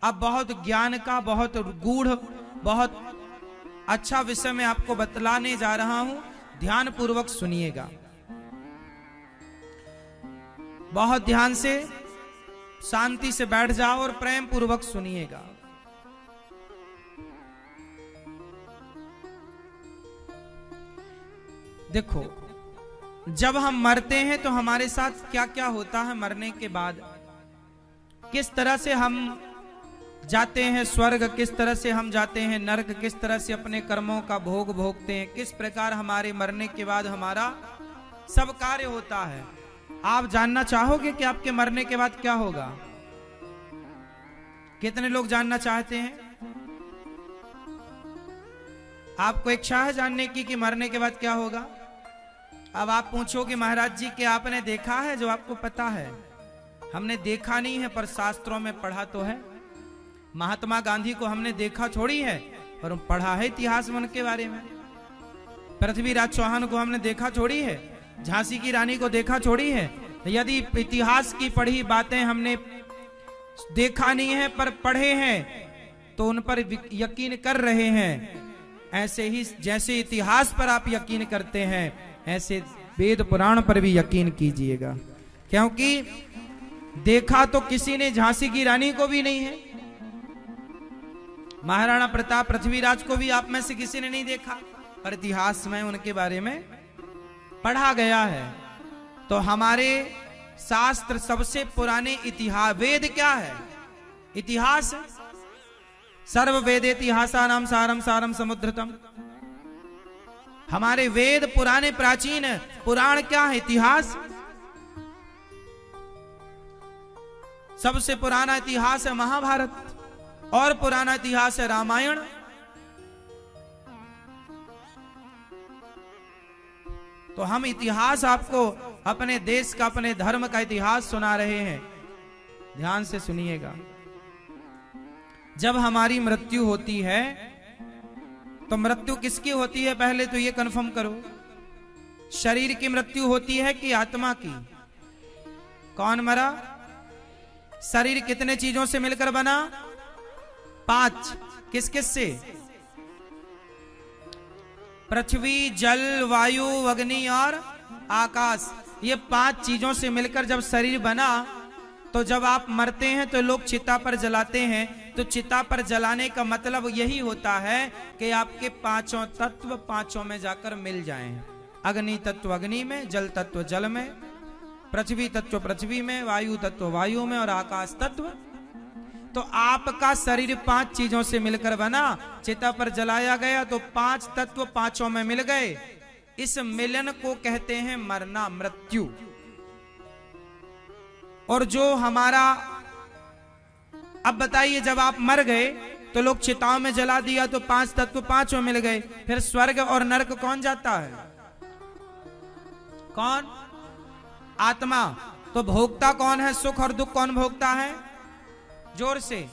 अब बहुत ज्ञान का, बहुत गूढ़, बहुत अच्छा विषय मैं आपको बतलाने जा रहा हूं, ध्यान पूर्वक सुनिएगा, बहुत ध्यान से शांति से बैठ जाओ और प्रेम पूर्वक सुनिएगा। देखो, जब हम मरते हैं तो हमारे साथ क्या क्या होता है, मरने के बाद किस तरह से हम जाते हैं स्वर्ग, किस तरह से हम जाते हैं नरक, किस तरह से अपने कर्मों का भोग भोगते हैं, किस प्रकार हमारे मरने के बाद हमारा सब कार्य होता है। आप जानना चाहोगे कि आपके मरने के बाद क्या होगा? कितने लोग जानना चाहते हैं? आपको इच्छा है जानने की कि मरने के बाद क्या होगा? अब आप पूछोगे महाराज जी कि आपने देखा है? जो आपको पता है, हमने देखा नहीं है पर शास्त्रों में पढ़ा तो है। महात्मा गांधी को हमने देखा थोड़ी है, पर पढ़ा है इतिहास में उनके बारे में। पृथ्वीराज चौहान को हमने देखा थोड़ी है, झांसी की रानी को देखा थोड़ी है। यदि इतिहास की पढ़ी बातें हमने देखा नहीं है पर पढ़े हैं तो उन पर यकीन कर रहे हैं। ऐसे ही जैसे इतिहास पर आप यकीन करते हैं, ऐसे वेद पुराण पर भी यकीन कीजिएगा, क्योंकि देखा तो किसी ने झांसी की रानी को भी नहीं है, महाराणा प्रताप, पृथ्वीराज को भी आप में से किसी ने नहीं देखा, पर इतिहास में उनके बारे में पढ़ा गया है। तो हमारे शास्त्र सबसे पुराने इतिहास, वेद क्या है? इतिहास। सर्व वेद इतिहासा नाम सारम सारम समुद्रतम। हमारे वेद पुराने प्राचीन, पुराण क्या है? इतिहास। सबसे पुराना इतिहास है महाभारत और पुराना इतिहास है रामायण। तो हम इतिहास आपको अपने देश का, अपने धर्म का इतिहास सुना रहे हैं, ध्यान से सुनिएगा। जब हमारी मृत्यु होती है तो मृत्यु किसकी होती है? पहले तो ये कंफर्म करो, शरीर की मृत्यु होती है कि आत्मा की? कौन मरा? शरीर कितने चीजों से मिलकर बना? 5। किस किस से? पृथ्वी, जल, वायु, अग्नि और आकाश। ये 5 चीजों से मिलकर जब शरीर बना, तो जब आप मरते हैं तो लोग चिता पर जलाते हैं। तो चिता पर जलाने का मतलब यही होता है कि आपके 5 तत्व 5 में जाकर मिल जाएं। अग्नि तत्व अग्नि में, जल तत्व जल में, पृथ्वी तत्व पृथ्वी में, वायु तत्व वायु में और आकाश तत्व। तो आपका शरीर 5 चीजों से मिलकर बना, चिता पर जलाया गया तो 5 तत्व 5 में मिल गए। इस मिलन को कहते हैं मरना, मृत्यु। और जो हमारा, अब बताइए, जब आप मर गए तो लोग चिताओं में जला दिया तो 5 तत्व 5 में मिल गए। फिर स्वर्ग और नरक कौन जाता है? कौन? आत्मा। तो भोगता कौन है? सुख और दुख कौन भोगता है? जोर से।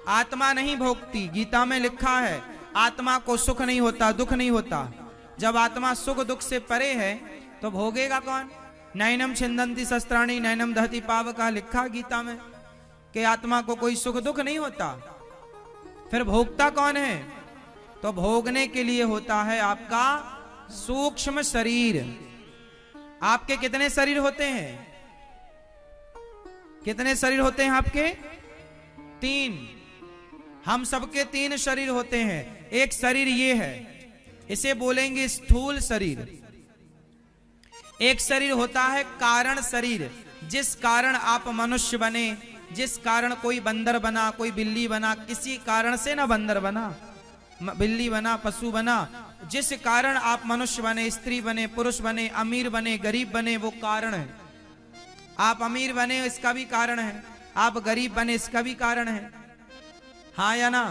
आत्मा नहीं भोगती। गीता में लिखा है आत्मा को सुख नहीं होता, दुख नहीं होता। जब आत्मा सुख दुख से परे है तो भोगेगा कौन? नैनम छिंदंती शस्त्राणी नैनम दहति पावका, लिखा गीता में कि आत्मा को कोई सुख दुख नहीं होता। फिर भोगता कौन है? तो भोगने के लिए होता है आपका सूक्ष्म शरीर। आपके कितने शरीर होते हैं? कितने शरीर होते हैं आपके? 3। हम सबके 3 शरीर होते हैं। एक शरीर ये है, इसे बोलेंगे स्थूल शरीर। एक शरीर होता है कारण शरीर, जिस कारण आप मनुष्य बने, जिस कारण कोई बंदर बना, कोई बिल्ली बना, किसी कारण से ना बंदर बना, बिल्ली बना, पशु बना। जिस कारण आप मनुष्य बने, स्त्री बने, पुरुष बने, अमीर बने, गरीब बने, वो कारण है। आप अमीर बने इसका भी कारण है, आप गरीब बने इसका भी कारण है, हाँ या ना?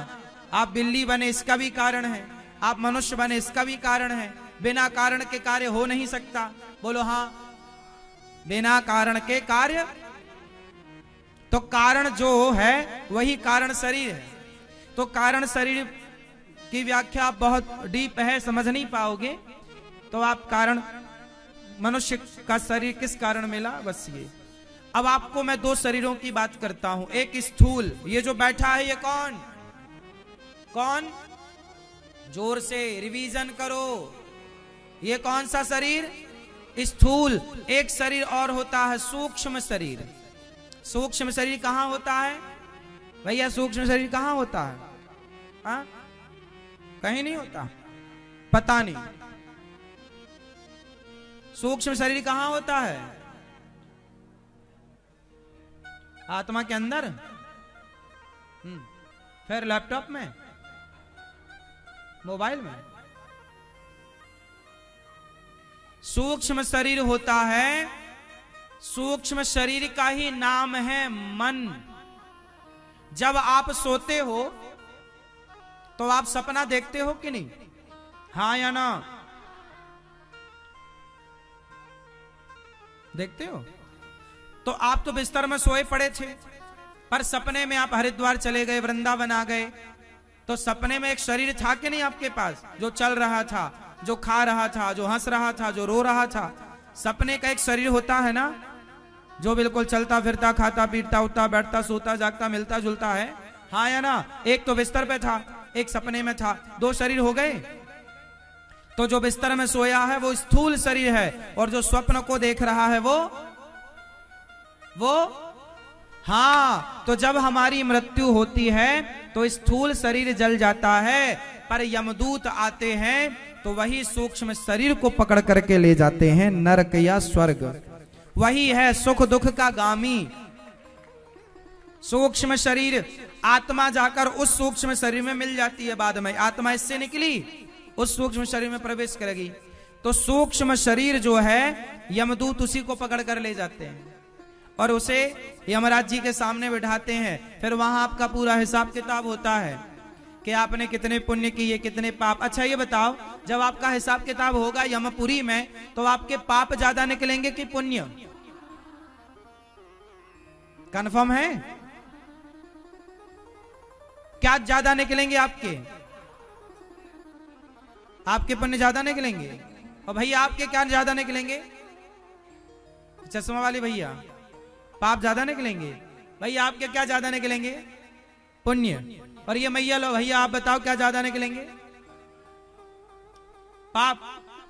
आप बिल्ली बने इसका भी कारण है, आप मनुष्य बने इसका भी कारण है। बिना कारण के कार्य हो नहीं सकता। बोलो हाँ, बिना कारण के कार्य। तो कारण जो है वही कारण शरीर है। तो कारण शरीर की व्याख्या बहुत डीप है, समझ नहीं पाओगे। तो आप कारण, मनुष्य का शरीर किस कारण मिला? बस ये। अब आपको मैं दो शरीरों की बात करता हूं। एक स्थूल, ये जो बैठा है ये कौन कौन, जोर से रिवीजन करो, ये कौन सा शरीर, स्थूल। एक शरीर और होता है सूक्ष्म शरीर। सूक्ष्म शरीर कहां होता है भैया, सूक्ष्म शरीर कहां होता है? हा? कहीं नहीं होता, पता नहीं। सूक्ष्म शरीर कहां होता है? आत्मा के अंदर, फिर लैपटॉप में, मोबाइल में। सूक्ष्म शरीर होता है, सूक्ष्म शरीर का ही नाम है मन। जब आप सोते हो तो आप सपना देखते हो कि नहीं, हाँ या ना? देखते हो। तो आप तो बिस्तर में सोए पड़े थे, पर सपने में आप हरिद्वार चले गए, वृंदावन आ गए, तो सपने में एक शरीर था कि नहीं आपके पास, जो चल रहा था, जो खा रहा था, जो हंस रहा था, जो रो रहा था। सपने का एक शरीर होता है ना, जो बिल्कुल चलता फिरता, खाता पीटता, उठता बैठता, सोता जागता, मिलता जुलता है, हाँ या ना? एक तो बिस्तर पे था, एक सपने में था, दो शरीर हो गए। तो जो बिस्तर में सोया है वो स्थूल शरीर है, और जो स्वप्न को देख रहा है वो हाँ। तो जब हमारी मृत्यु होती है तो स्थूल शरीर जल जाता है, पर यमदूत आते हैं तो वही सूक्ष्म शरीर को पकड़ करके ले जाते हैं नरक या स्वर्ग। वही है सुख दुख का गामी। सूक्ष्म शरीर, आत्मा जाकर उस सूक्ष्म शरीर में मिल जाती है। बाद में आत्मा इससे निकली, उस सूक्ष्म शरीर में प्रवेश करेगी। तो सूक्ष्म शरीर जो है यमदूत उसी को पकड़ कर ले जाते हैं और उसे यमराज जी के सामने बिठाते हैं। फिर वहां आपका पूरा हिसाब किताब होता है कि आपने कितने पुण्य किए, कितने पाप। अच्छा ये बताओ, जब आपका हिसाब किताब होगा यमपुरी में, तो आपके पाप ज्यादा निकलेंगे कि पुण्य? कंफर्म है? क्या ज्यादा निकलेंगे आपके? आपके पुण्य ज्यादा निकलेंगे। और भैया आपके क्या ज्यादा निकलेंगे? चश्मा वाले भैया, पाप ज्यादा निकलेंगे। भैया आपके क्या ज्यादा निकलेंगे? पुण्य। और ये मैया लो भैया, आप बताओ क्या ज्यादा निकलेंगे? पाप।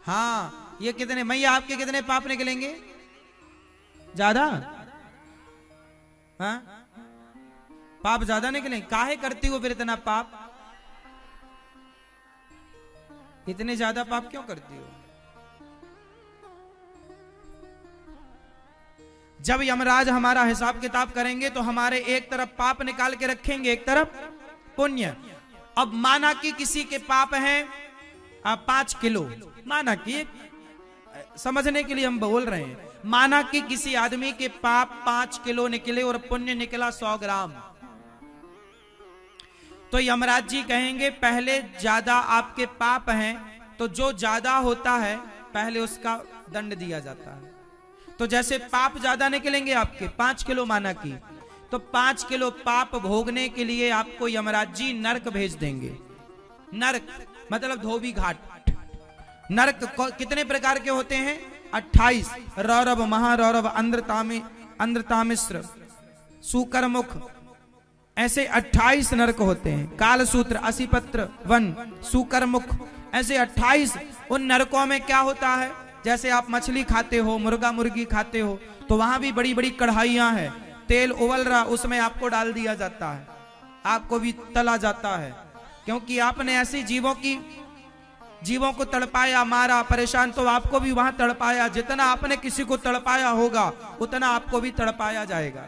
हाँ, ये कितने मैया आपके कितने पाप निकलेंगे? ज्यादा? हाँ, पाप ज्यादा निकलेंगे। काहे करती हो फिर इतना पाप? इतने ज्यादा पाप क्यों करती हो? जब यमराज हमारा हिसाब किताब करेंगे तो हमारे एक तरफ पाप निकाल के रखेंगे, एक तरफ पुण्य। अब माना कि किसी के पाप हैं 5 किलो, माना कि समझने के लिए हम बोल रहे हैं, माना कि किसी आदमी के पाप 5 किलो निकले और पुण्य निकला 100 ग्राम। तो यमराज जी कहेंगे पहले ज्यादा आपके पाप हैं, तो जो ज्यादा होता है पहले उसका दंड दिया जाता है। तो जैसे पाप ज्यादा निकलेंगे आपके 5 किलो माना की, तो 5 किलो पाप भोगने के लिए आपको यमराज जी नरक भेज देंगे। नरक मतलब धोबी घाट। नरक कितने प्रकार के होते हैं? 28। रौरव, महारौरव, अंध्रतामिश्र, सुकरमुख, ऐसे 28 नरक होते हैं। कालसूत्र, असीपत्र वन, सुकरमुख, ऐसे 28। उन नरकों में क्या होता है? जैसे आप मछली खाते हो, मुर्गा मुर्गी खाते हो, तो वहां भी बड़ी बड़ी कढ़ाइयां हैं, तेल उबल रहा, उसमें आपको डाल दिया जाता है, आपको भी तला जाता है, क्योंकि आपने ऐसे जीवों को तड़पाया, मारा, परेशान, तो आपको भी वहां तड़पाया। जितना आपने किसी को तड़पाया होगा उतना आपको भी तड़पाया जाएगा।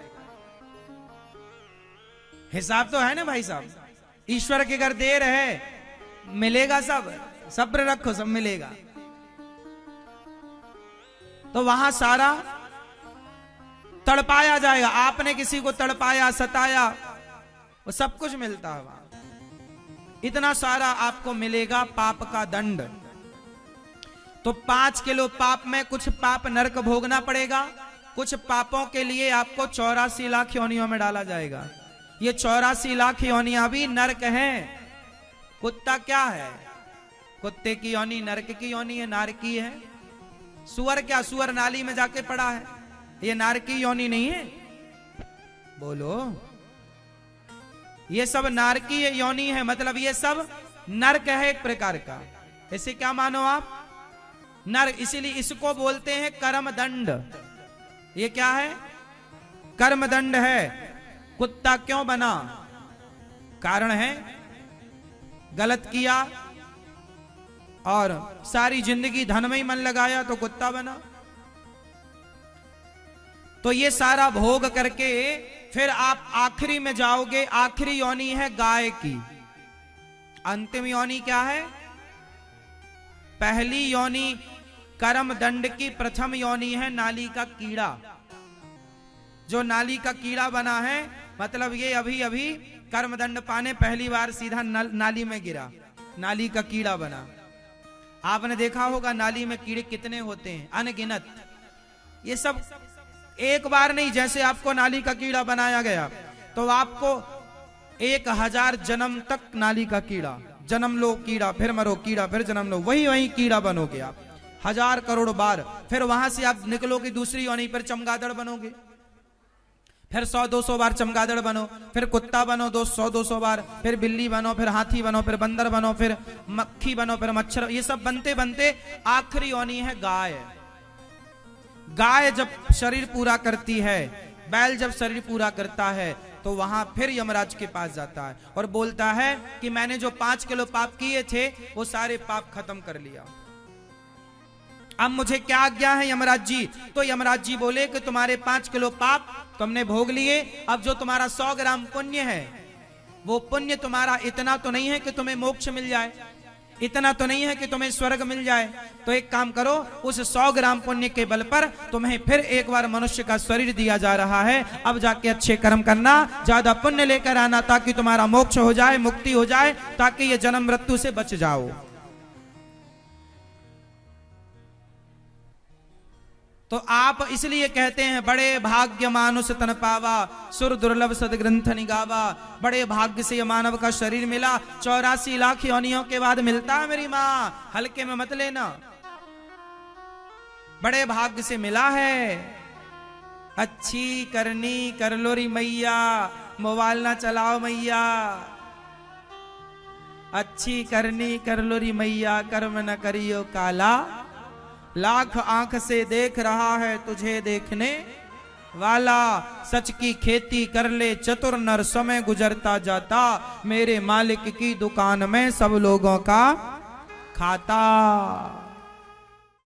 हिसाब तो है ना भाई साहब। ईश्वर के घर देर है, मिलेगा सब, सब्र रखो, सब मिलेगा। तो वहां सारा तड़पाया जाएगा। आपने किसी को तड़पाया, सताया, वो सब कुछ मिलता है वहां। इतना सारा आपको मिलेगा पाप का दंड। तो 5 किलो पाप में कुछ पाप नरक भोगना पड़ेगा, कुछ पापों के लिए आपको 84 लाख योनियों में डाला जाएगा। ये 84 लाख योनियां भी नरक हैं। कुत्ता क्या है? कुत्ते की योनि नरक की योनि है, नारकी है। सुअर क्या? सुअर नाली में जाके पड़ा है, ये नर की योनि नहीं है? बोलो, ये सब नर की योनि है, मतलब ये सब नरक है एक प्रकार का। इसे क्या मानो आप? नर। इसीलिए इसको बोलते हैं कर्मदंड। ये क्या है? कर्मदंड है। कुत्ता क्यों बना? कारण है गलत किया और सारी जिंदगी धन में ही मन लगाया तो कुत्ता बना। तो ये सारा भोग करके फिर आप आखिरी में जाओगे। आखिरी योनि है गाय की। अंतिम योनि क्या है? पहली योनि कर्म दंड की प्रथम योनि है नाली का कीड़ा। जो नाली का कीड़ा बना है, मतलब ये अभी अभी कर्मदंड पाने पहली बार सीधा नाली में गिरा, नाली का कीड़ा बना। आपने देखा होगा नाली में कीड़े कितने होते हैं, अनगिनत। ये सब एक बार नहीं, जैसे आपको नाली का कीड़ा बनाया गया तो आपको 1000 जन्म तक नाली का कीड़ा, जन्म लो कीड़ा, फिर मरो कीड़ा, फिर जन्म लो, वही कीड़ा बनोगे आप 1000 करोड़ बार। फिर वहां से आप निकलोगे दूसरी योनि पर चमगादड़ बनोगे, फिर 100-200 बार चमगादड़ बनो, फिर कुत्ता बनो 100-200 बार, फिर बिल्ली बनो, फिर हाथी बनो, फिर बंदर बनो, फिर मक्खी बनो, फिर मच्छर। ये सब बनते बनते आखिरी योनि है गाय। गाय जब शरीर पूरा करती है, बैल जब शरीर पूरा करता है, तो वहां फिर यमराज के पास जाता है और बोलता है कि मैंने जो 5 किलो पाप किए थे वो सारे पाप खत्म कर लिया, अब मुझे क्या आज्ञा है यमराज जी? तो यमराज जी बोले कि तुम्हारे 5 किलो पाप तुमने भोग लिए, अब जो तुम्हारा 100 ग्राम पुण्य है, वो पुण्य तुम्हारा इतना तो नहीं है कि तुम्हें मोक्ष मिल जाए, इतना तो नहीं है कि तुम्हें स्वर्ग मिल जाए। तो एक काम करो, उस 100 ग्राम पुण्य के बल पर तुम्हें फिर एक बार मनुष्य का शरीर दिया जा रहा है। अब जाके अच्छे कर्म करना, ज्यादा पुण्य लेकर आना, ताकि तुम्हारा मोक्ष हो जाए, मुक्ति हो जाए, ताकि ये जन्म मृत्यु से बच जाओ। तो आप इसलिए कहते हैं बड़े भाग्य मानुष तन पावा, सुर दुर्लभ सदग्रंथ निगावा। बड़े भाग्य से ये मानव का शरीर मिला, 84 लाख योनियों के बाद मिलता है मेरी माँ, हल्के में मत लेना, बड़े भाग्य से मिला है। अच्छी करनी कर लो री मैया, मोबाइल ना चलाओ मैया, अच्छी करनी कर लो री मैया, कर्म न करियो काला, लाख आंख से देख रहा है तुझे देखने वाला, सच की खेती कर ले चतुर नर, समय गुजरता जाता, मेरे मालिक की दुकान में सब लोगों का खाता।